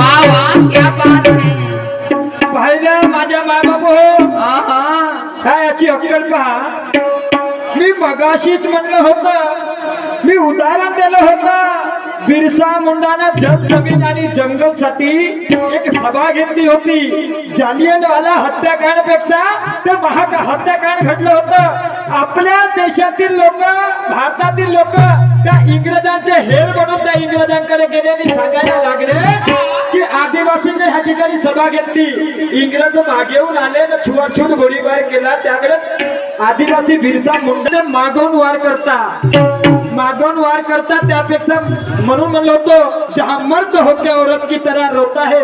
वाह वाह क्या बात है. पाहिलं माझ्या मायबाप हो आहा. काय याची अक्कल पहा. मी मगाशीच म्हणलं होतं, मी उदाहरण दिलं होतं. बिरसा मुंडानं जल जमीन आणि जंगल साठी एक सभा घेतली होती. जालियनवाला हत्याकांडपेक्षा ते हत्याकांड घडलं होतं. आपल्या देशातील लोक, भारतातील लोक त्या इंग्रजांचे हेर बनून त्या इंग्रजांकडे गेले आणि सांगायला लागले की आदिवासींनी ह्या ठिकाणी सभा घेतली. इंग्रज मागे येऊन आले ना छुवाछूत गोळीबार केला. त्याकडे आदिवासी बिरसा मुंडा मागून वार करता त्यापेक्षा म्हणून म्हणलं होतं जहां मर्द होके औरत की तरह रोता है,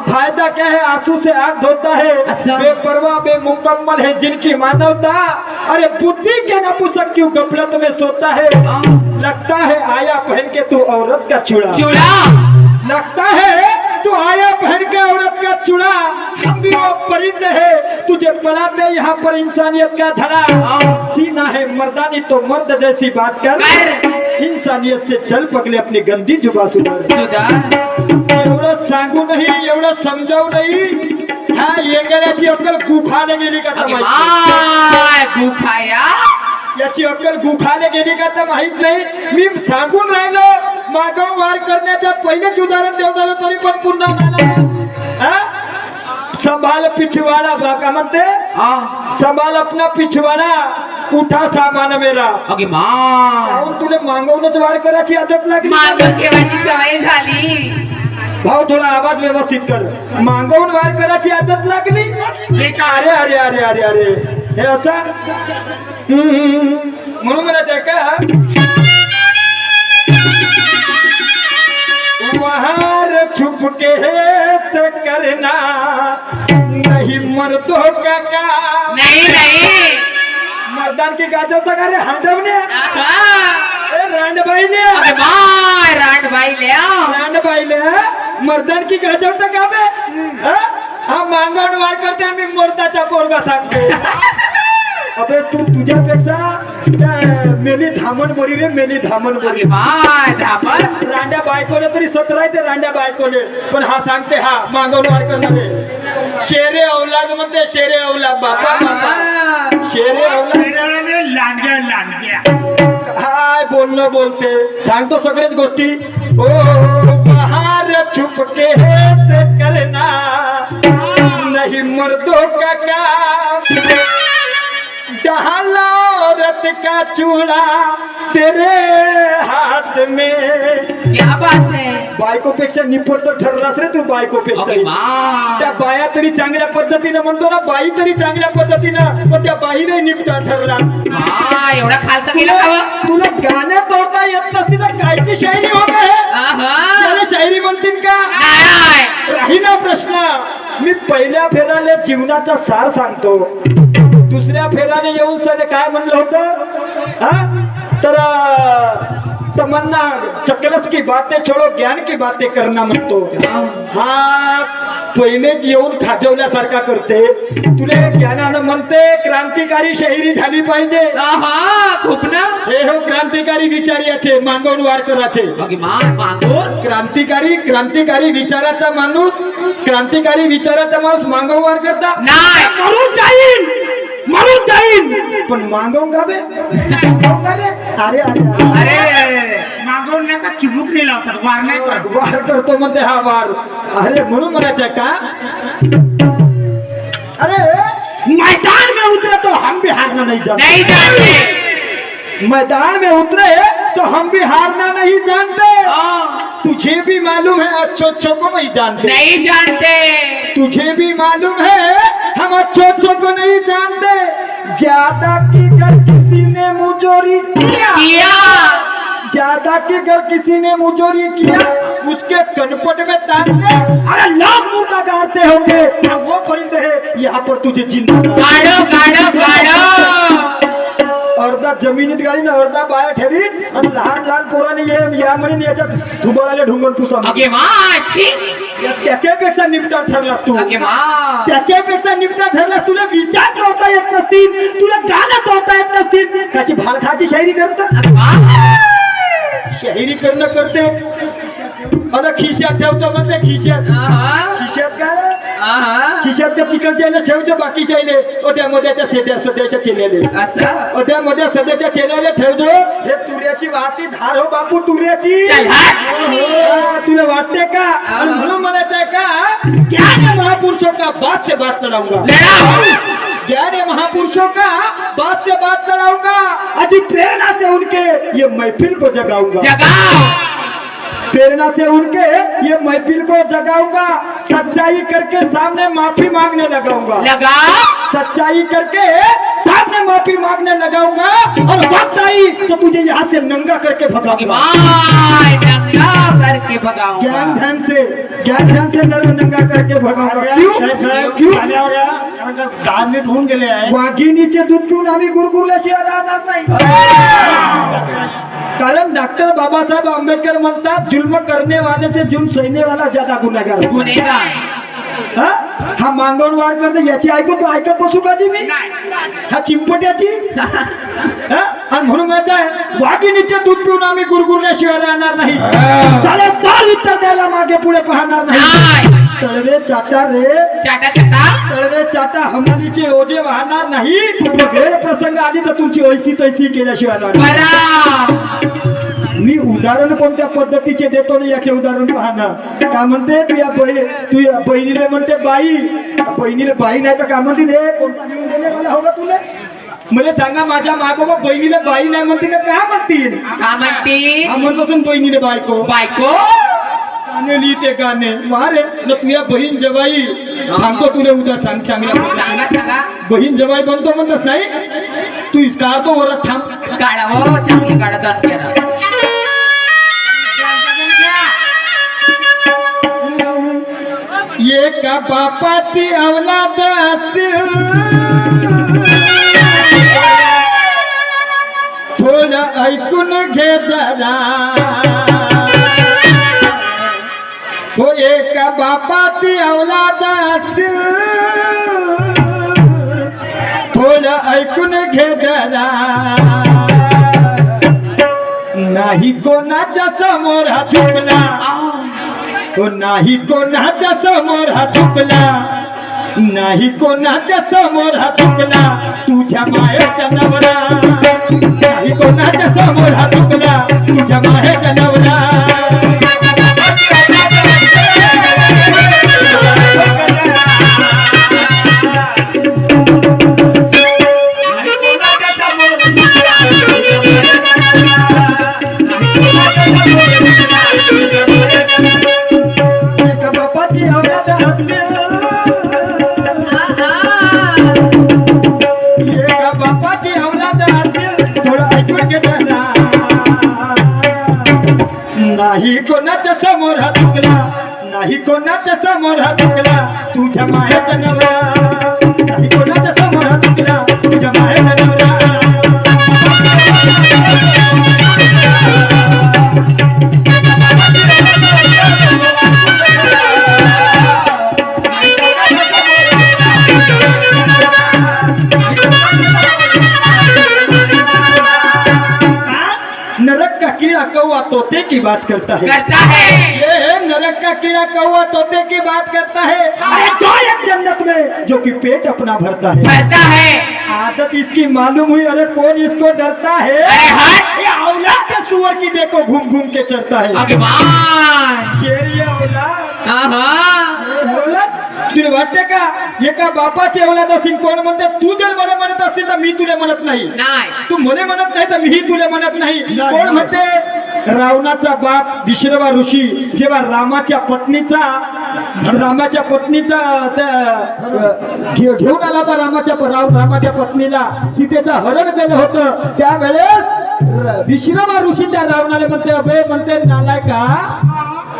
फायदा क्या है आंसू से आग धोता है, बेपरवाह बेमुकम्मल है जिनकी मानवता, अरे बुद्धि के नपुंसक क्यों गफलत में सोता है, लगता है आया पहन के तू औरत का चूड़ा, लगता है तू आया पहन के औरत का चूड़ा, हम भी वो परिंदे है तुझे पढ़ाते यहाँ पर इंसानियत का धड़ा, सीना है मर्दानी तो मर्द जैसी बात कर, इंसानियत से चल पगले अपनी गंदी जुबा सुधार. एवढं सांगू नाही, एवढं समजावू नाही. ह्या येंगल्याची अक्कल गुखाने गेली का तर याची अक्कल गुखाने गेली का तर माहित नाही. मी सांगून राहिलो मागव वार करण्याच्या पहिलेच उदाहरण देऊन आलो तरी पण पुन्हा झाला. संभाल पिछवाड़ा बाका म्हणते, संभाल अपना पिछवाड़ा उठा सामान मेरा. तुला मागवूनच वार करायची आदत लागली. सवय झाली. भाऊ थोडा आवाज व्यवस्थित कर. मागवून वार करायची आदत लागली. अरे अरे अरे अरे अरे हे असं म्हणून म्हणायचं का वहार छुप के से करना नहीं मर्दों का काम. नहीं मर्दान की गाजवता का रे हांडवणे रांडबाईले मर्दान की गाजवता का बे. हा मांगण वार करते आम्ही मर्दाचा पोरगा सांगते. अबे तू तुझ्यापेक्षा मेली धामण बोरी रे, मेली धामण बोरी. रांड्या बायकोले तरी 17 आहे ते रांड्या बायकोले, पण हा सांगते हा मागवून वार करणारे. शेरे औलाद म्हणते, शेरे औलाद बापा बापा शेरे औलाद लांडग्या काय बोलणं बोलते. सांगतो सगळ्याच गोष्टी. ओ बाहर छुप के से करना नहीं मर्दों का काम, डाला औरत का चूड़ा तेरे हाथ में. क्या बात है. बायकोपेक्षा निपट तर ठरलास रे तू. बायकोपेक्षा त्या बाया तरी चांगल्या पद्धतीनं म्हणतो ना, बाई तरी चांगल्या पद्धतीनं, पण त्या बाईने निपटा ठरला. एवढा खालतं गेला. तुला गाणं तोडता येत नसती तर कायची शायरी होत आहे. त्याला शायरी म्हणतील का. राहिला प्रश्न. मी पहिल्या फेराले जीवनाचा सार सांगतो. दुसऱ्या फेराने येऊन सर काय म्हणलं होतं. तर तमन्ना चकलस की बातें छोड़ो ज्ञान की बातें करना म्हणतो. हा पहिलेच येऊन खाजवल्यासारखा करते. तुला ज्ञानानं म्हणते क्रांतिकारी शाहिरी झाली पाहिजे. खूप ना. हे हो क्रांतिकारी विचाराचे मागवून वार करायचे. क्रांतिकारी विचाराचा माणूस, क्रांतिकारी विचाराचा माणूस मागवून वार करता. मरून जाईन पण मागवून का बे. अरे अरे अरे मागवून नका चिबूक नाही लावतात. वार नाही करत. वार करतो म्हणते हा वार. अरे म्हणून म्हणायचं का. अरे मैदान में उतरे तो हम भी हारना नहीं जानते. मैदान में उतरे तो हम भी हारना नहीं जानते. तुझे भी मालूम है अच्छों को नहीं जानते. तुझे भी मालूम है हम अच्छों को नहीं जानते. ज्यादा की घर किसी ने मुजोरी किया, ज्यादा की घर किसी ने मुजोरी किया उसके कनपट में तान दे. अरे लोग मुर्दा गाड़ते होंगे वो परिंदे है यहाँ पर तुझे जिंदा अर्धा जमिनीत गाडी ना अर्धा बाया ठेवी आणि लहान लहान पोरांनी या म्हणून याच्यात धुबळाले ढुंगण पुसा. त्याच्यापेक्षा निपटा ठरलास तू. त्याच्यापेक्षा निपटा ठरलास. तुला विचार करता येत नसतील, तुला गाणं तोडता येत नसतील. त्याची भालखाची शायरी करत शायरी करणं करते. आता खिशात ठेवतो म्हणते खिशात आहा. खिशात काय आहा. खिशात त्या तिकडच्या ठेवतो बाकीच्या त्या मध्याच्या सध्याच्या चेल्याले असं त्या मध्ये सध्याच्या चेल्याले ठेवतो हे तुऱ्याची वाहती धार हो बापू तुऱ्याची चल, हा. तुला वाटते का आणि म्हणून म्हणायचं आहे का ज्ञान है महापुरुषों का बात से बात लड़ाऊंगा लढाओ. ज्ञान है महापुरुषों का बात से बात लड़ाऊंगा अजी प्रेरणा से उनके ये महफिल को जगाऊंगा जगाओ. प्रेरणा से उनके ये महफिल को जगाऊंगा सच्चाई करके सामने माफी मांगने लगाऊंगा लगा. सच्चाई करके सामने माफी मांगने लगाऊंगा और वक्त आई तो तुझे यहाँ से नंगा करके भगाऊंगा माय दंगा करके भगाऊंगा. ज्ञान ध्यान से नंगा करके भगाऊंगा क्यों क्यों दहा मिनिट होऊन गेले आहे वाघिणीचे दूध पिऊन आम्ही गुरगुरल्याशिवाय राहणार नाही कारण डॉक्टर बाबासाहेब आंबेडकर म्हणतात जुल्म करने वाले से जुल्म सहने वाला ज्यादा गुन्हेगार होता. गुन्हेगार. हा मांगण वार करते याची ऐकत बसू का जी मी हा चिंपट्याची आणि म्हणून माझं आहे वाघिणीचे दूध पिऊन आम्ही गुरगुरल्याशिवाय राहणार नाही चालेल दाल उत्तर द्यायला मागे पुढे पाहणार नाही नाही. तळवे चाटा रे चाटा चाटा. तळवे चाटा हमालीचे ओझे वाहणार नाही वेळ प्रसंग आली तर तुमची ऐसी तैसी केल्याशिवाय राहणार बरा. मी उदाहरण कोणत्या पद्धतीचे देतो ना याचे उदाहरण पाहणं का म्हणते तू या बहिणीला म्हणते बाई बहिणीला बाई नाही तर का म्हणते रे कोणता लिहून दिले मला हो का तुला मला सांगा माझ्या मागोबा बहिणीला बाई नाही म्हणते का काय म्हणतील का म्हणते? हा म्हणत असून बहिणीला बायको बायको. गाणे लिहिते गाणे मारे न तुझ्या बहीण जवाई सांगतो तुला उद्या सांग चांगल्या सांगा सांगा. बहीण जवाई बनतो म्हणतस नाही तू काढतो वरत थांब काढा हो चांगली काढा दोन केला. एका बापाची अवलाद असेल थोडं ऐकून घे जरा हो एका बापाची अवलाद असेल थोडं ऐकून घे जरा नाही कोणाच्या समोर हा झुकला तो नाही कोणाच्या समोर हा झुकला नाही कोणाच्या समोर हा झुकला तुझ्या मायेच्या नवरा नाही कोणाच्या समोर हा झुकला तुझ्या मायेच्या नवरा एका बापाची अवलाद असेल एका बापाची अवलाद असेल थोडं ऐकून घे जरा नाही कोणाच्या समोर हा झुकला नाही कोणाच्या समोर हा झुकला तुझ्या मायाचा नवरा नाही कोणाच्या समोर हा झुकला तुझ्या मायाचा नवरा नरक का कीड़ा कौवा तोते की बात करता है ये नरक का कीड़ा कौवा तोते की बात करता है अरे जो एक जन्नत में जो कि पेट अपना भरता है आदत इसकी मालूम हुई अरे कौन इसको डरता है ये औलाद है सुअर की देखो घूम घूम के चलता है शेरी औलाद तुला वाटते का एका बापाची औलाद असेल कोण म्हणते तू जर मला म्हणत असतील तर मी तुला म्हणत नाही तू मला म्हणत नाही तर मीही तुला म्हणत नाही कोण म्हणते रावणाचा बाप विश्रवा ऋषी जेव्हा रामाच्या पत्नीचा घेऊन आला होता रामाच्या पत्नीला सीतेचं हरण केलं होतं त्यावेळेस विश्रवा ऋषी त्या रावणाला म्हणते अबे म्हणते नालायका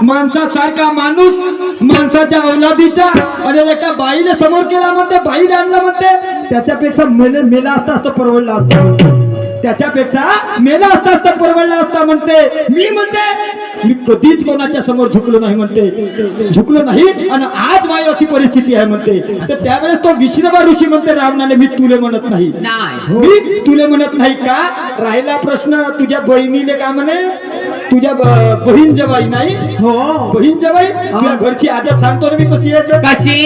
माणसासारखा माणूस माणसाच्या अवलादीचा आणि एका बाईने समोर केला म्हणते बाईने आणला म्हणते त्याच्यापेक्षा मेला असता परवडला असता त्याच्यापेक्षा मेला असता परवडला असता म्हणते मी म्हणते मी कधीच कोणाच्या समोर झुकलो नाही म्हणते, झुकलो नाही आणि आज माझी अशी परिस्थिती आहे म्हणते. तर त्यावेळेस तो विष्णुबा ऋषी म्हणते रावणाने मी तुले म्हणत नाही, मी तुले म्हणत नाही का. राहिला प्रश्न तुझ्या बहिणीले का म्हणे, तुझ्या बहीण जवाई नाही हो बहीण जवाई तुझ्या घरची आदत सांगतो ना मी कशी आहे. कशी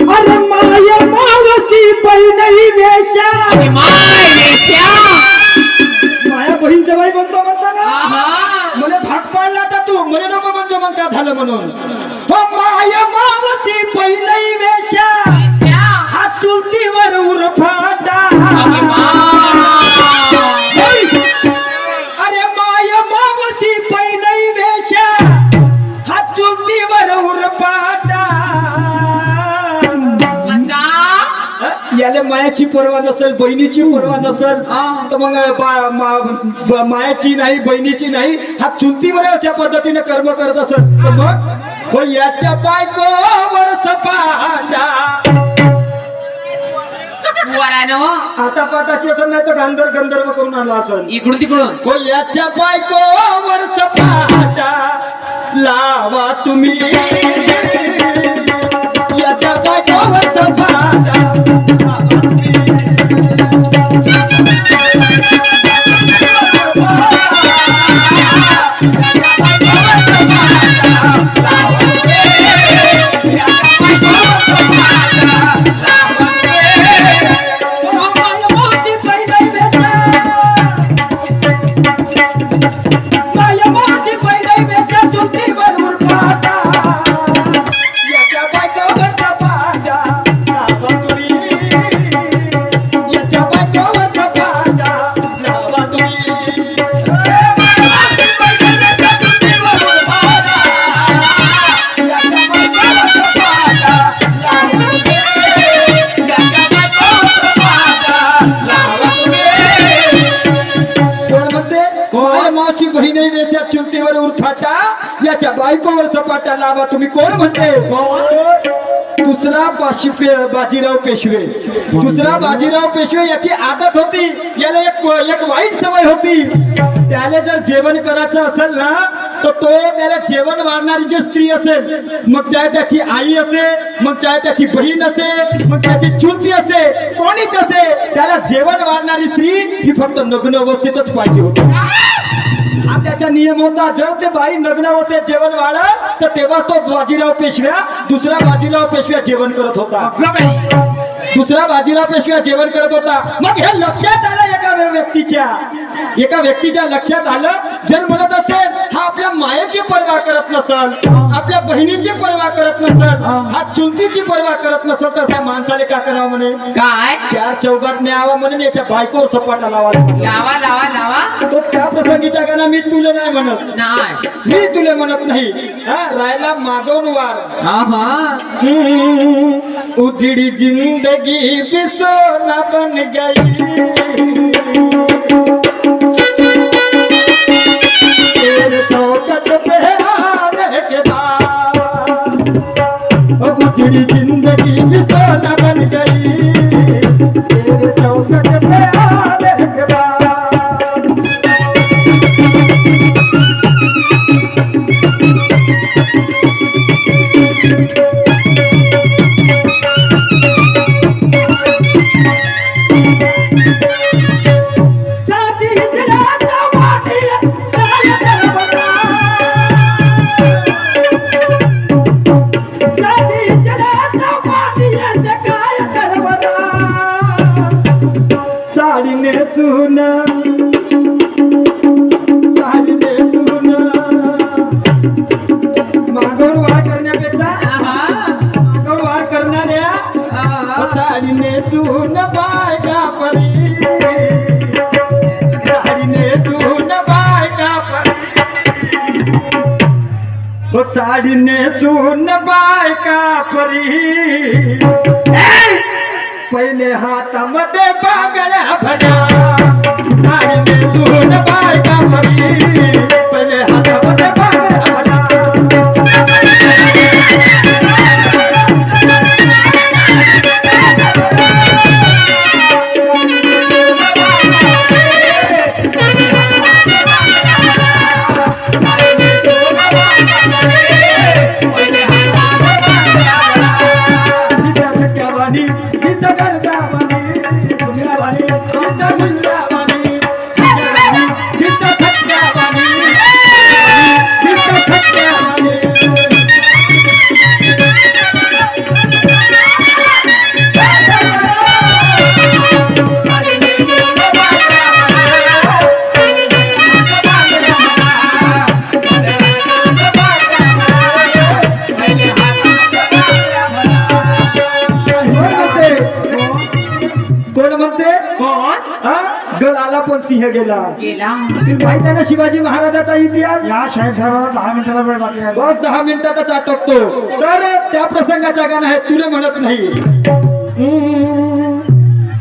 अरे माया मावसी बहीणही वेश्या, माय लेक्या. माया बहीण जवाई म्हणतो म्हणता ना आहा. मला भाग पाडला आता तू मला नको म्हणतो मग काय झालं म्हणून. हो माया मावसी बहीणही वेश्या, हा चुलतीवर उरफाटा. अरे माया मावसी बहीणही वेश्या, हा चुलतीवर उरफाटा. याला मायाची पर्वा नसेल, बहिणीची पर्वा नसेल तर मग मायाची नाही बहिणीची नाही, हा चुलतीवर अशा पद्धतीने कर्म करत असेल तर मग हो याच्या बायकोवर सपाटा. आता पाटाची असं नाही तर गंधर्व करून आला असेल इकडून तिकडून. हो याच्या बायकोवर सपाटा लावा तुम्ही, याच्या बायकोवर सपाटा. बहिणी वेश्या चुलतीवर उरफाटा, याच्या बायकोवर सपाटा लावा तुम्ही. कोण म्हणते? दुसरा बाजीराव पेशवे. दुसरा बाजीराव पेशवे याची आदत होती, याला एक वाईट सवय होती. त्याला जर जेवण करायचं असेल ना तर तो त्याला जेवण वाढणारी जी स्त्री असेल, मग चाहे त्याची आई असे, मग चाहे त्याची बहीण असे, मग त्याची चुलती असे, कोणीच असे, त्याला जेवण वाढणारी स्त्री ही फक्त नग्न अवस्थेतच पाहिजे होती. हा त्याचा नियम होता. जर ते बाई नग्न होते जेवण वाढ तर तेव्हा तो बाजीराव पेशव्या, दुसरा बाजीराव पेशव्या जेवण करत होता. दुसरा बाजीराव पेशव्या जेवण करत होता. मग हे लक्षात आलं एका व्यक्तीच्या लक्षात आलं, जर म्हणत असेल हा आपल्या मायेची पर्वा करत नसल, आपल्या बहिणीची पर्वा करत नसल, हा चुलतीची पर्वा करत नसल, तर त्या माणसाने का करावं म्हणे, काय चार चौघात न्यावा म्हणून याच्या बायकोवर सपाटा लावा. लावा लावा लावा. तो त्या प्रसंगीचा गाणं मी तुला नाही म्हणत, नाही मी तुला म्हणत नाही. हा राहिला मागवून वार. उजड़ी जिंदगी भी सोना बन गई, तेरे चौखट पे आने के बाद. उजड़ी जिंदगी भी सोना बन गई, तेरे चौखट पे आने के बाद. साड़ी ने सुन बायका परी, पहिले हातामध्ये बांगड्या भरा. साड़ी ने सुन बायका परी, पहिले हातामध्ये बांगड्या भरा. सिंह गेला. गेला. तुला माहित आहे ना शिवाजी महाराजाचा इतिहास. या शाहीर साहेबांना 10 मिनिटाचा वेळ बाकी आहे. बस 10 मिनिटातच आटोपतो. तर त्या प्रसंगाचा गाणं आहे तुला म्हणत नाही.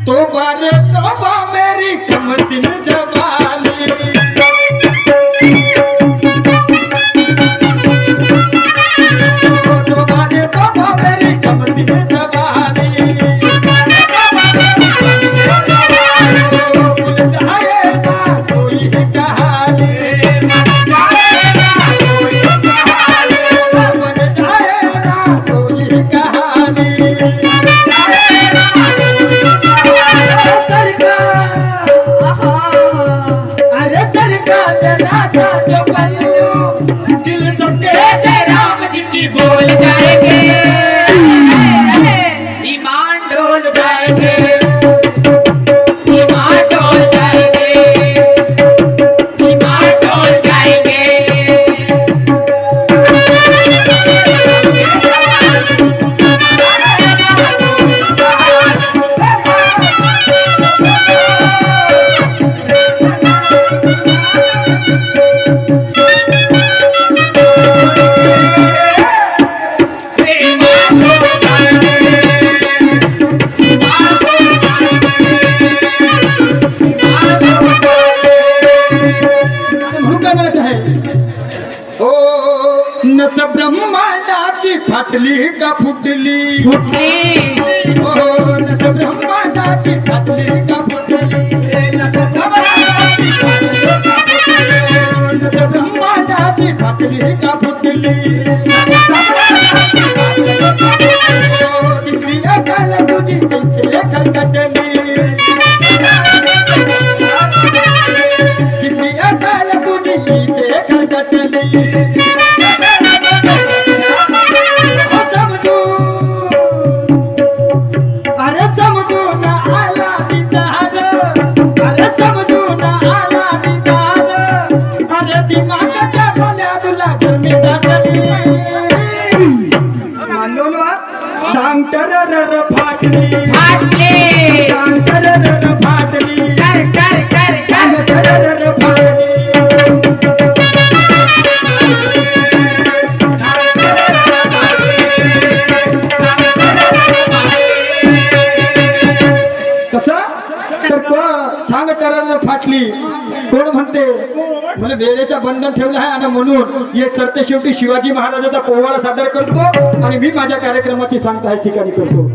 तो बारे तोबा मेरी कमसिन जवानी, तो बारे तोबा मेरी कमसिन जवानी, भूल जाए ना कोई कहानी, बन जाए ना कोई कहानी. अरे सरकार जनाजा जो पल्लू दिल तो तेरे राम जी की बोल जाएंगे, ईमान डोल जाएंगे, ईमान डोल जाएंगे, ईमान डोल जाएंगे. म्हणून काय म्हणत आहे. ओ नस ब्रह्मांडाची फाटली का फुटली, ओ नस ब्रह्मांडाची फाटली का फुटली, नस ब्रह्मांडाची फाटली का फुटली, दिसली अकाल तुझी इथे खटकटली, दिसली अकाल तुझी इथे खटकटली. अरे समजून आला निदान, अरे समजून आला निदान, अरे दिमागाच्या भल्या तुला गरमी दाटली. सांग तरर फाटली, फाटले. सांग तरर फाटली, कर कर कर सांग कर. तरर फाटली. कसं तर सांग तरर फाटली कोण म्हणते. मला वेळेचा बंधन ठेवलं आहे आणि म्हणून हे सरते शेवटी शिवाजी महाराजाचा पोवाडा सादर करतो आणि मी माझ्या कार्यक्रमाची सांगता ह्याच ठिकाणी करतो.